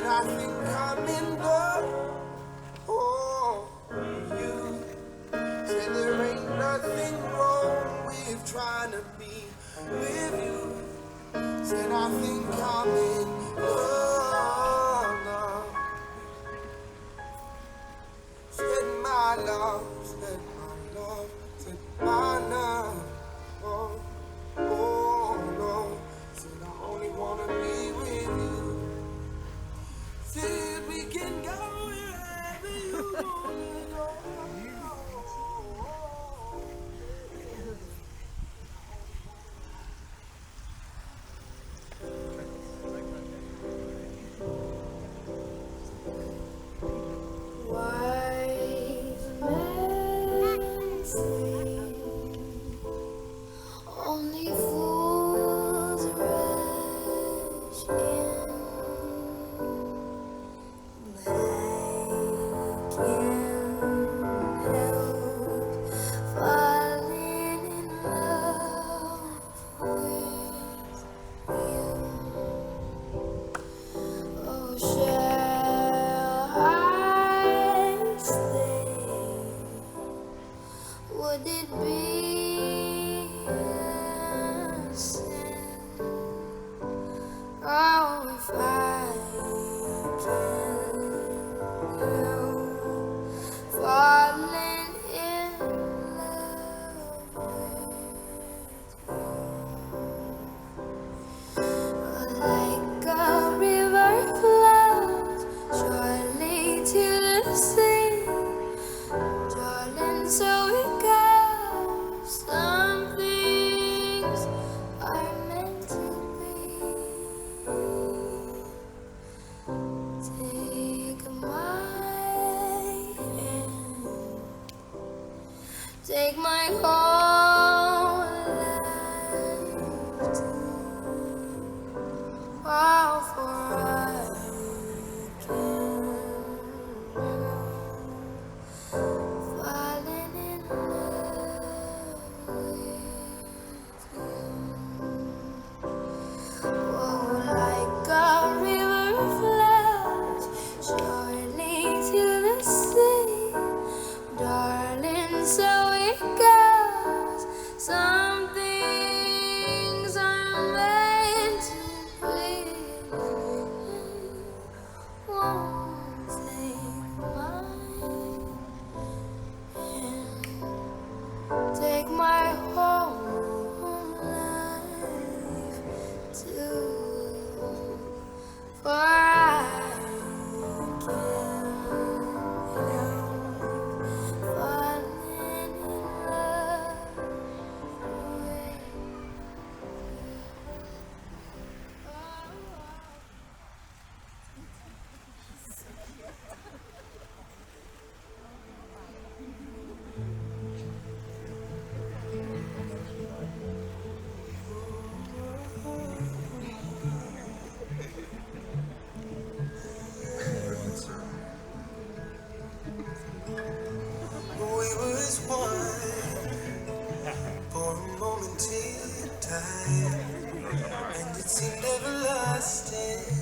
I think I'm in love. Oh, you said there ain't nothing wrong with trying to be with you. Said I think I'm in love now. Said my love, said my love, said my love. Oh, oh no. Said I only wanna be with you. Said we can go wherever you wanna go. Wise men say only fools rush in, but I can't help falling in love with you. Oh, shall I stay? Would it be a sin? Oh, if I can help falling in love with you. Like a river flows surely to the sea, darling, so it goes. Some things are meant to be. Take my hand, take my whole life too. Oh, for I can falling in love with you. Oh, like a river flows surely to the sea, darling, so it goes. Some things are meant to be. Won't take my hand, take my whole life too, for I can't help falling in love with We was one for a moment in time, and it seemed everlasting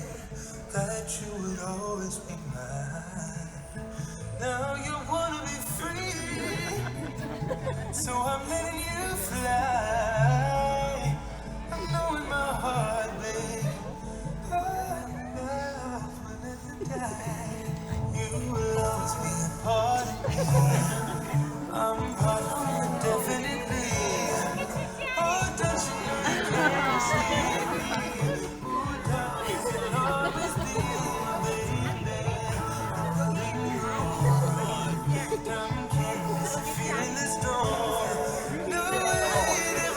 that you would always be mine. Now you wanna be free, so I'm letting you fly. I know in my heart, babe, our love will never die. You will always be a part of me. I'm part of you indefinitely. Oh, don't you know you can't see me? Oh, darling, you'll always be my baby. Diamond candles, feeling the storm. No way to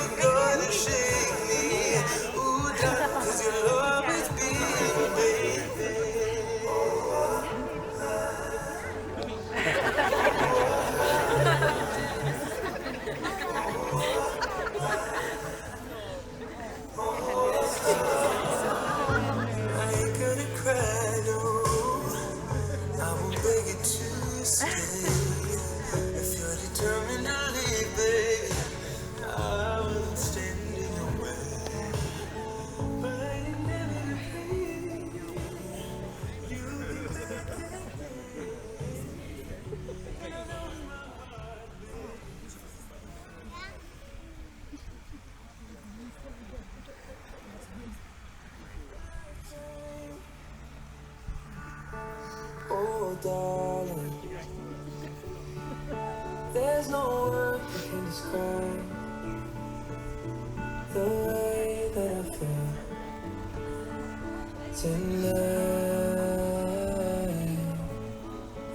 darling. There's no word that can describe the way that I feel tonight.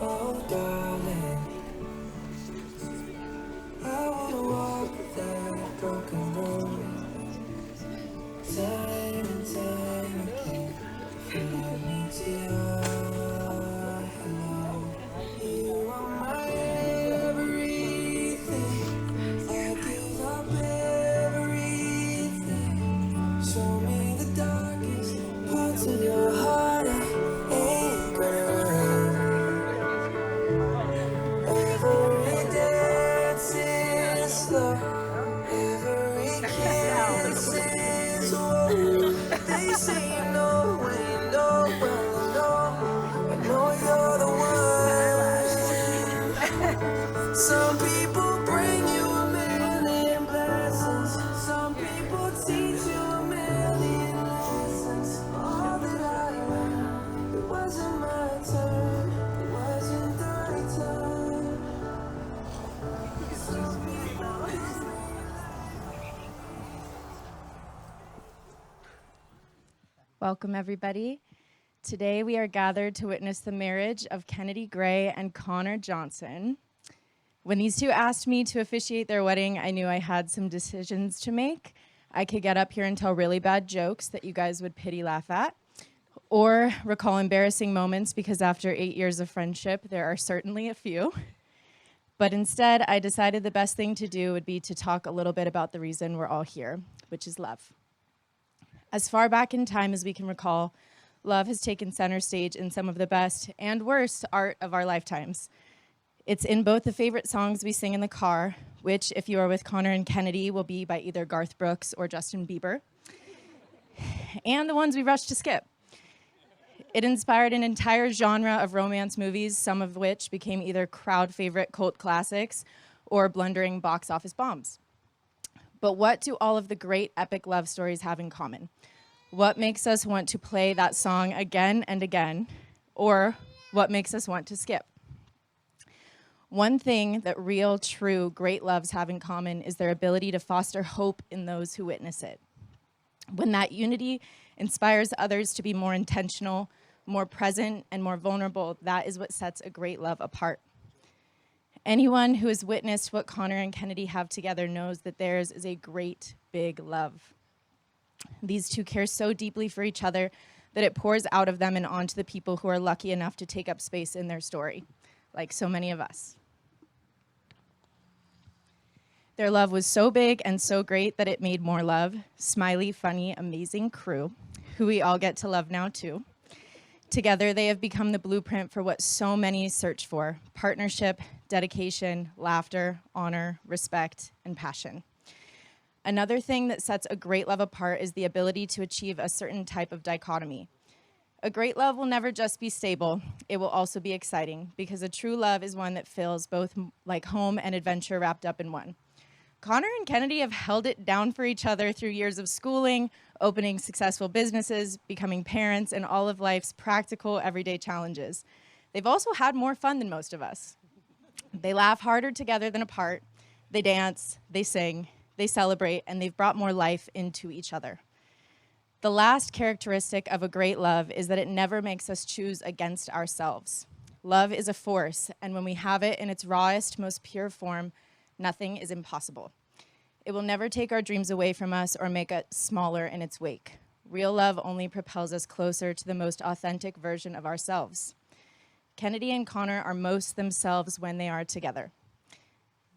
Oh, darling, I wanna walk that broken road time and time again. If you let me to your hello, you are my everything. I give up everything. Show me the darkest parts of your heart. I ain't gonna run. Every dance is slow. Every kiss is warm. They say you know when you know, well I know you're the one. Some people bring you a million blessings. Some people teach you a million lessons. All that I learned, it wasn't my turn. It wasn't the right time. Some people Welcome, everybody. Today we are gathered to witness the marriage of Kennedy Gray and Connor Johnson. When these two asked me to officiate their wedding, I knew I had some decisions to make. I could get up here and tell really bad jokes that you guys would pity laugh at, or recall embarrassing moments because after 8 years of friendship, there are certainly a few. But instead, I decided the best thing to do would be to talk a little bit about the reason we're all here, which is love. As far back in time as we can recall, love has taken center stage in some of the best and worst art of our lifetimes. It's in both the favorite songs we sing in the car, which, if you are with Connor and Kennedy, will be by either Garth Brooks or Justin Bieber, and the ones we rush to skip. It inspired an entire genre of romance movies, some of which became either crowd favorite cult classics or blundering box office bombs. But what do all of the great epic love stories have in common? What makes us want to play that song again and again? Or what makes us want to skip? One thing that real, true, great loves have in common is their ability to foster hope in those who witness it. When that unity inspires others to be more intentional, more present, and more vulnerable, that is what sets a great love apart. Anyone who has witnessed what Connor and Kennedy have together knows that theirs is a great, big love. These two care so deeply for each other that it pours out of them and onto the people who are lucky enough to take up space in their story, like so many of us. Their love was so big and so great that it made more love. Smiley, funny, amazing crew, who we all get to love now too. Together, they have become the blueprint for what so many search for: partnership, dedication, laughter, honor, respect, and passion. Another thing that sets a great love apart is the ability to achieve a certain type of dichotomy. A great love will never just be stable, it will also be exciting, because a true love is one that feels both like home and adventure wrapped up in one. Connor and Kennedy have held it down for each other through years of schooling, opening successful businesses, becoming parents, and all of life's practical, everyday challenges. They've also had more fun than most of us. They laugh harder together than apart. They dance, they sing, they celebrate, and they've brought more life into each other. The last characteristic of a great love is that it never makes us choose against ourselves. Love is a force, and when we have it in its rawest, most pure form, nothing is impossible. It will never take our dreams away from us or make us smaller in its wake. Real love only propels us closer to the most authentic version of ourselves. Kennedy and Connor are most themselves when they are together,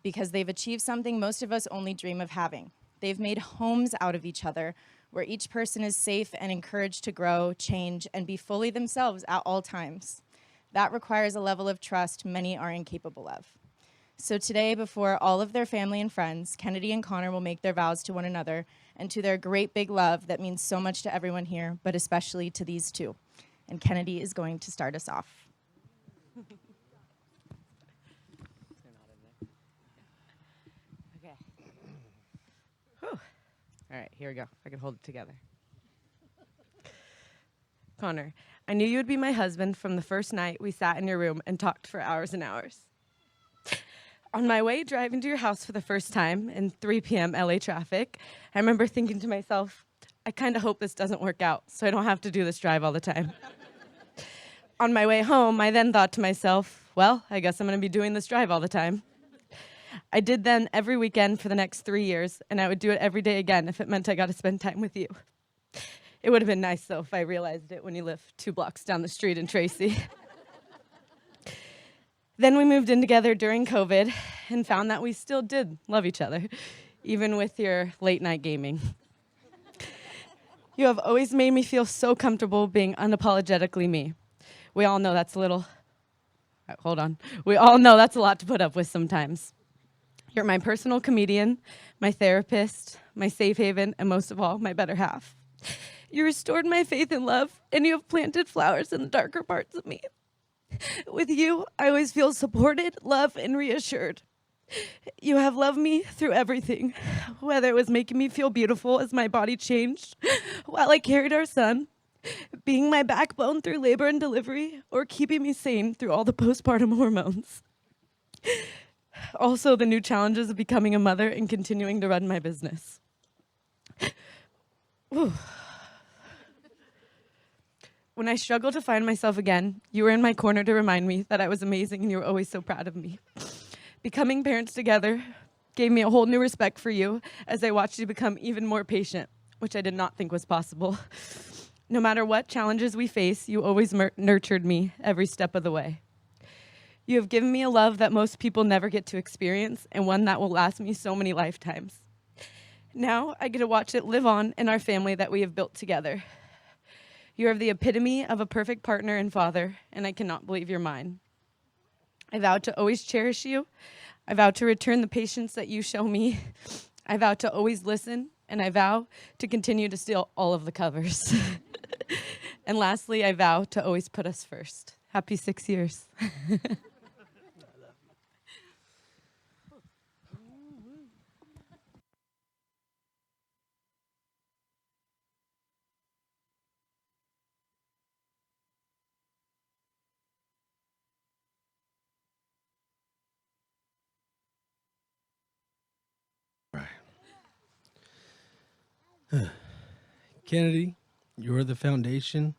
because they've achieved something most of us only dream of having. They've made homes out of each other, where each person is safe and encouraged to grow, change, and be fully themselves at all times. That requires a level of trust many are incapable of. So today, before all of their family and friends, Kennedy and Connor will make their vows to one another and to their great big love that means so much to everyone here, but especially to these two. And Kennedy is going to start us off. Okay. Whew. All right, here we go. If I can hold it together. Connor, I knew you would be my husband from the first night we sat in your room and talked for hours and hours. On my way driving to your house for the first time in 3 p.m. LA traffic, I remember thinking to myself, I kind of hope this doesn't work out so I don't have to do this drive all the time. On my way home, I then thought to myself, well, I guess I'm going to be doing this drive all the time. I did then every weekend for the next 3 years, and I would do it every day again if it meant I got to spend time with you. It would have been nice, though, if I realized it when you lived 2 blocks down the street in Tracy. Then we moved in together during COVID and found that we still did love each other, even with your late night gaming. You have always made me feel so comfortable being unapologetically me. We all know that's a little, hold on. We all know that's a lot to put up with sometimes. You're my personal comedian, my therapist, my safe haven, and most of all, my better half. You restored my faith in love, and you have planted flowers in the darker parts of me. With you, I always feel supported, loved, and reassured. You have loved me through everything, whether it was making me feel beautiful as my body changed while I carried our son, being my backbone through labor and delivery, or keeping me sane through all the postpartum hormones. Also, the new challenges of becoming a mother and continuing to run my business. Whew. When I struggled to find myself again, you were in my corner to remind me that I was amazing and you were always so proud of me. Becoming parents together gave me a whole new respect for you as I watched you become even more patient, which I did not think was possible. No matter what challenges we face, you always nurtured me every step of the way. You have given me a love that most people never get to experience and one that will last me so many lifetimes. Now I get to watch it live on in our family that we have built together. You are the epitome of a perfect partner and father, and I cannot believe you're mine. I vow to always cherish you. I vow to return the patience that you show me. I vow to always listen, and I vow to continue to steal all of the covers. And lastly, I vow to always put us first. Happy 6 years. Kennedy, you are the foundation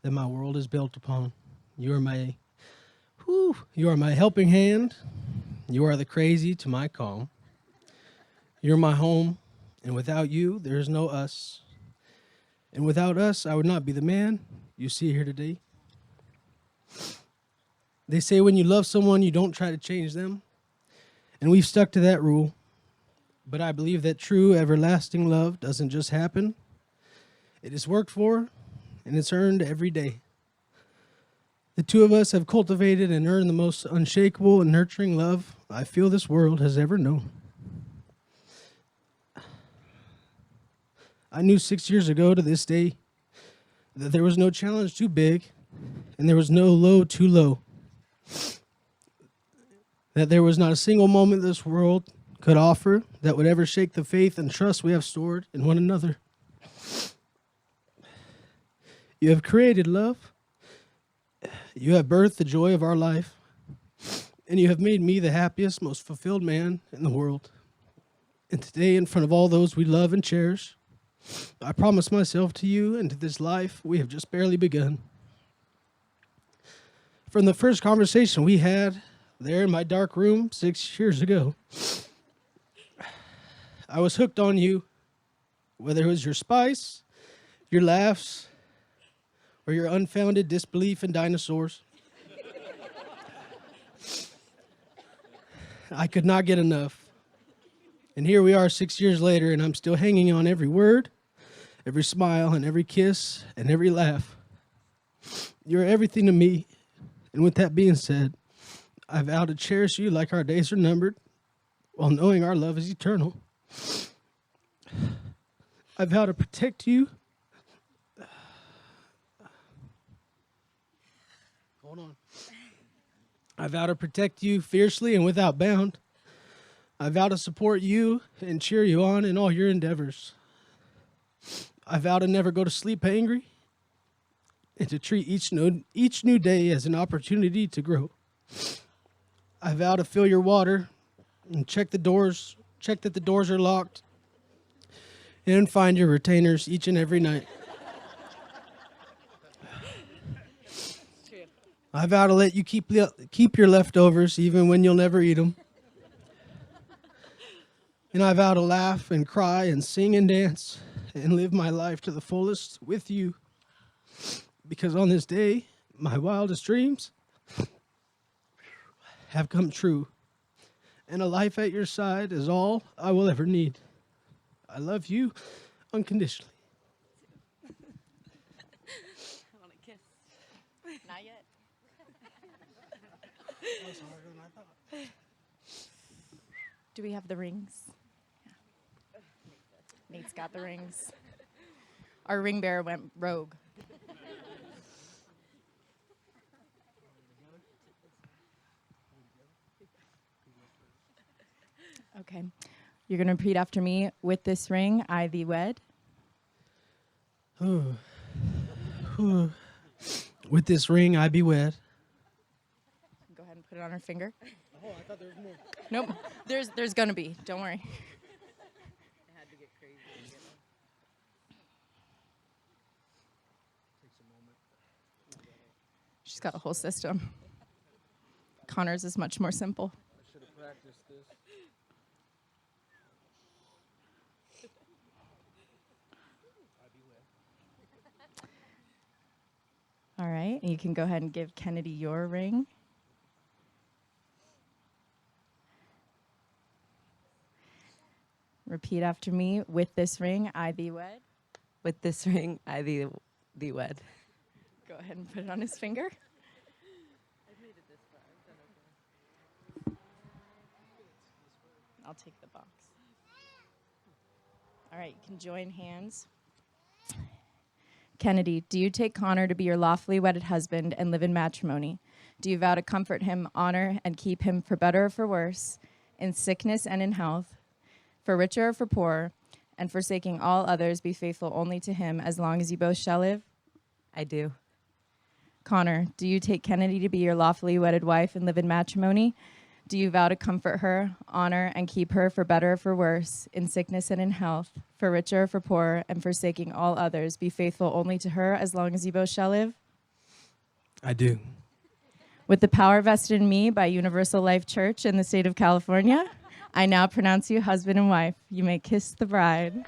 that my world is built upon. You are my helping hand. You are the crazy to my calm. You're my home, and without you, there is no us. And without us, I would not be the man you see here today. They say when you love someone, you don't try to change them. And we've stuck to that rule. But I believe that true, everlasting love doesn't just happen. It is worked for, and it's earned every day. The two of us have cultivated and earned the most unshakable and nurturing love I feel this world has ever known. I knew 6 years ago to this day that there was no challenge too big, and there was no low too low. That there was not a single moment this world could offer that would ever shake the faith and trust we have stored in one another. You have created love. You have birthed the joy of our life. And you have made me the happiest, most fulfilled man in the world. And today, in front of all those we love and cherish, I promise myself to you and to this life we have just barely begun. From the first conversation we had there in my dark room 6 years ago, I was hooked on you, whether it was your spice, your laughs, or your unfounded disbelief in dinosaurs. I could not get enough. And here we are 6 years later, and I'm still hanging on every word, every smile, and every kiss, and every laugh. You're everything to me. And with that being said, I vow to cherish you like our days are numbered, while knowing our love is eternal. I vow to protect you. Hold on. I vow to protect you fiercely and without bound. I vow to support you and cheer you on in all your endeavors. I vow to never go to sleep angry and to treat each new day as an opportunity to grow. I vow to fill your water and check that the doors are locked, and find your retainers each and every night. I vow to let you keep your leftovers even when you'll never eat them. And I vow to laugh and cry and sing and dance and live my life to the fullest with you. Because on this day, my wildest dreams have come true. And a life at your side is all I will ever need. I love you unconditionally. I want a kiss. Not yet. Do we have the rings? Yeah. Nate's got the rings. Our ring bearer went rogue. Okay. You're going to repeat after me. With this ring, I thee wed. With this ring, I be wed. Go ahead and put it on her finger. Oh, I thought there was more. Nope. There's going to be. Don't worry. It had to get crazy. She's got a whole system. Connor's is much more simple. I should have practiced this. All right. And you can go ahead and give Kennedy your ring. Repeat after me. With this ring, I thee wed. With this ring, I thee wed. Go ahead and put it on his finger. I've made it this far. I've done okay. I'll take the box. All right, you can join hands. Kennedy, do you take Connor to be your lawfully wedded husband and live in matrimony? Do you vow to comfort him, honor, and keep him for better or for worse, in sickness and in health, for richer or for poorer, and forsaking all others, be faithful only to him as long as you both shall live? I do. Connor, do you take Kennedy to be your lawfully wedded wife and live in matrimony? Do you vow to comfort her, honor, and keep her for better or for worse, in sickness and in health, for richer or for poorer, and forsaking all others, be faithful only to her as long as you both shall live? I do. With the power vested in me by Universal Life Church in the state of California, I now pronounce you husband and wife. You may kiss the bride.